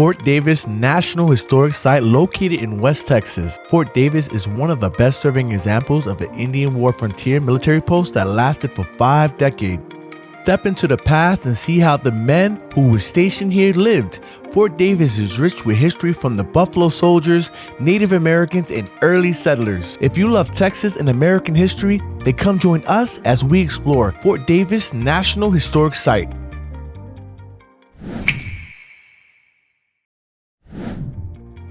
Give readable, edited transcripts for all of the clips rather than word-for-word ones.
Fort Davis National Historic Site located in West Texas. Fort Davis is one of the best serving examples of an Indian War frontier military post that lasted for 5 decades. Step into the past and see how the men who were stationed here lived. Fort Davis is rich with history from the Buffalo Soldiers, Native Americans, and early settlers. If you love Texas and American history, then come join us as we explore Fort Davis National Historic Site.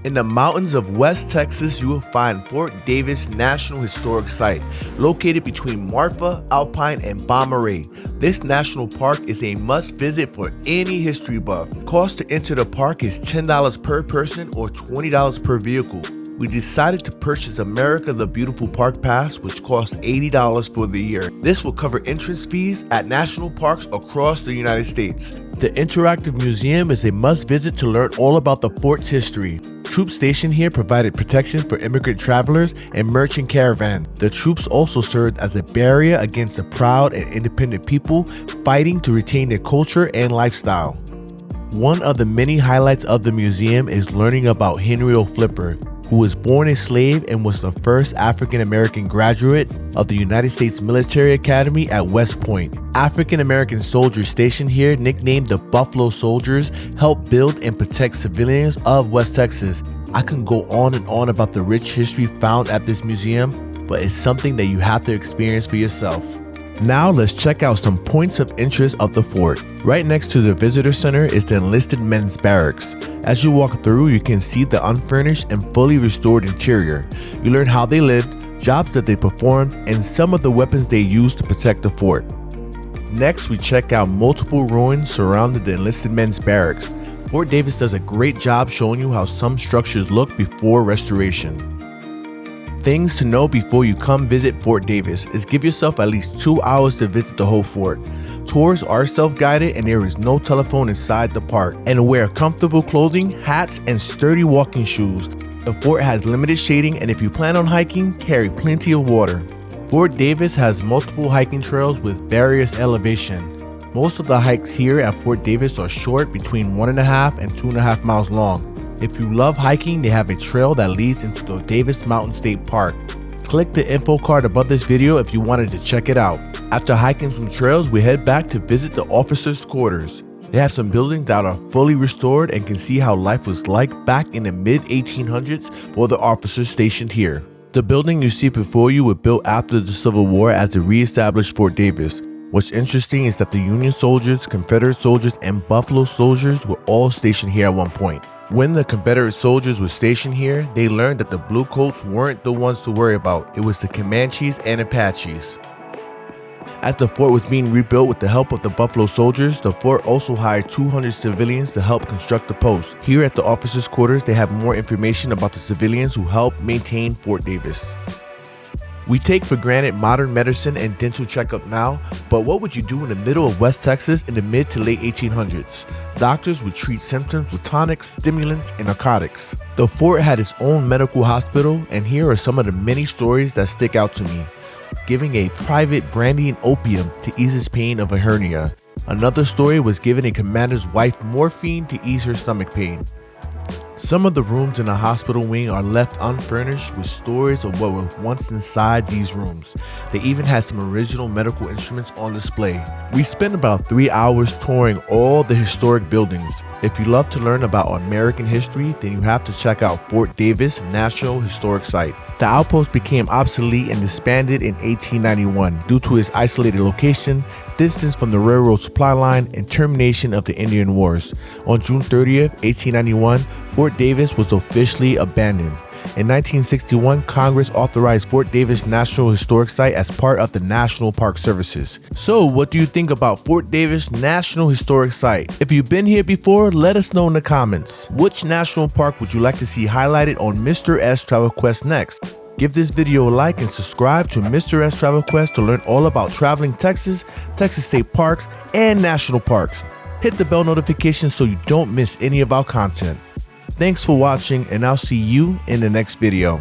In the mountains of West Texas, you will find Fort Davis National Historic Site, located between Marfa, Alpine, and Bommaré. This national park is a must-visit for any history buff. Cost to enter the park is $10 per person or $20 per vehicle. We decided to purchase America the Beautiful Park Pass, which costs $80 for the year. This will cover entrance fees at national parks across the United States. The interactive museum is a must-visit to learn all about the fort's history. Troops stationed here provided protection for immigrant travelers and merchant caravans. The troops also served as a barrier against the proud and independent people fighting to retain their culture and lifestyle. One of the many highlights of the museum is learning about Henry O. Flipper, who was born a slave and was the first African-American graduate of the United States Military Academy at West Point. African-American soldiers stationed here, nicknamed the Buffalo Soldiers, helped build and protect civilians of West Texas. I can go on and on about the rich history found at this museum, but it's something that you have to experience for yourself. Now let's check out some points of interest of the fort. Right next to the visitor center is the enlisted men's barracks. As you walk through, you can see the unfurnished and fully restored interior. You learn how they lived, jobs that they performed, and some of the weapons they used to protect the fort. Next, we check out multiple ruins surrounding the enlisted men's barracks. Fort Davis does a great job showing you how some structures look before restoration. Things to know before you come visit Fort Davis is give yourself at least 2 hours to visit the whole fort. Tours are self-guided and there is no telephone inside the park. And wear comfortable clothing, hats, and sturdy walking shoes. The fort has limited shading, and if you plan on hiking, carry plenty of water. Fort Davis has multiple hiking trails with various elevation. Most of the hikes here at Fort Davis are short, between 1.5 and 2.5 miles long. If you love hiking, they have a trail that leads into the Davis Mountain State Park. Click the info card above this video if you wanted to check it out. After hiking some trails, we head back to visit the officers' quarters. They have some buildings that are fully restored and can see how life was like back in the mid-1800s for the officers stationed here. The building you see before you was built after the Civil War as a re-established Fort Davis. What's interesting is that the Union soldiers, Confederate soldiers, and Buffalo soldiers were all stationed here at one point. When the Confederate soldiers were stationed here, they learned that the Bluecoats weren't the ones to worry about. It was the Comanches and Apaches. As the fort was being rebuilt with the help of the Buffalo Soldiers, the fort also hired 200 civilians to help construct the post. Here at the officers' quarters, they have more information about the civilians who helped maintain Fort Davis. We take for granted modern medicine and dental checkup now, but what would you do in the middle of West Texas in the mid to late 1800s? Doctors would treat symptoms with tonics, stimulants, and narcotics. The fort had its own medical hospital, and here are some of the many stories that stick out to me. Giving a private brandy and opium to ease his pain of a hernia. Another story was giving a commander's wife morphine to ease her stomach pain. Some of the rooms in the hospital wing are left unfurnished with stories of what was once inside these rooms. They even had some original medical instruments on display. We spent about 3 hours touring all the historic buildings. If you love to learn about American history, then you have to check out Fort Davis National Historic Site. The outpost became obsolete and disbanded in 1891 due to its isolated location, distance from the railroad supply line, and termination of the Indian Wars. On June 30th, 1891, Fort Davis was officially abandoned. In 1961, Congress authorized Fort Davis National Historic Site as part of the National Park Services. So, what do you think about Fort Davis National Historic Site? If you've been here before, let us know in the comments. Which national park would you like to see highlighted on Mr. S Travel Quest next? Give this video a like and subscribe to Mr. S Travel Quest to learn all about traveling Texas, Texas state parks, and national parks. Hit the bell notification so you don't miss any of our content. Thanks for watching, and I'll see you in the next video.